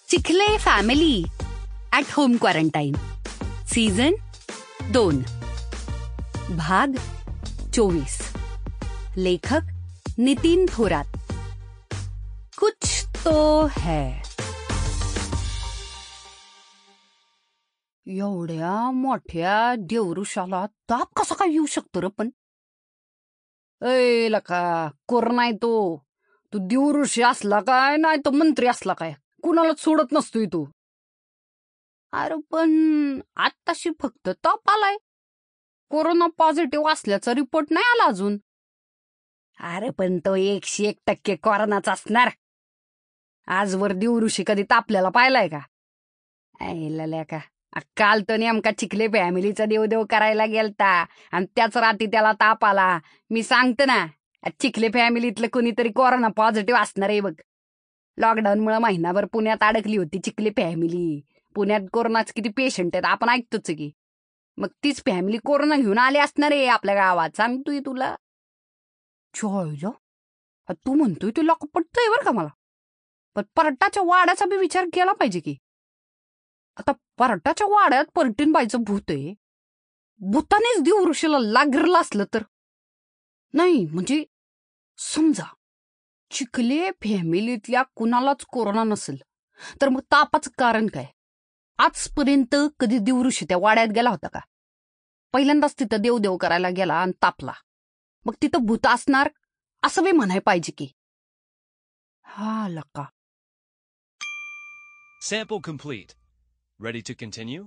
Chikhale family at home quarantine season 2 भाग 24 लेखक नितीन थोरात. कुछ तो है. एवढ्या मोठ्या देवऋषाला ताप कसा काय येऊ शकतो रे? पण ए लका कोरोना आहे तो देवऋषी असला काय नाही तो मंत्री असला काय, कुणालाच सोडत नसतोय तू. अरे पण आत्ताशी फक्त ताप आलाय, कोरोना पॉझिटिव्ह असल्याचा रिपोर्ट नाही आला अजून. अरे पण तो 101% कोरोनाचा असणार. आजवर देवऋषी कधी तापल्याला पाहिलाय का? ऐ का काल तो नेमका चिखले फॅमिलीचा देवदेव करायला गेलता आणि त्याच रात्री त्याला ताप आला. मी सांगते ना, चिखले फॅमिलीतलं कोणीतरी कोरोना पॉझिटिव्ह असणार आहे बघ. लॉकडाऊनमुळे महिनाभर पुण्यात अडकली होती चिखले फॅमिली. पुण्यात कोरोनाचे किती पेशंट आहेत आपण ऐकतोच की. मग तीच फॅमिली कोरोना घेऊन आली असणार आहे आपल्या गावात, सांगतोय तुला. तू म्हणतोय तुला पटतंय बरं का मला, पण परटाच्या वाड्याचा बी विचार केला पाहिजे की. आता परटाच्या वाड्यात परटीनबाईचं भूत आहे, भूतानेच देवऋषीला लागरलं असलं तर नाही. म्हणजे समजा चिखले फॅमिलीतल्या कुणालाच कोरोना नसेल तर मग तापाचं कारण काय? आजपर्यंत कधी देवऋषी त्या वाड्यात गेला होता का? पहिल्यांदाच तिथं देवदेव करायला गेला आणि तापला, मग तिथं भूत असणार असं बी म्हणाय पाहिजे की. हा लका. Sample complete. Ready to continue?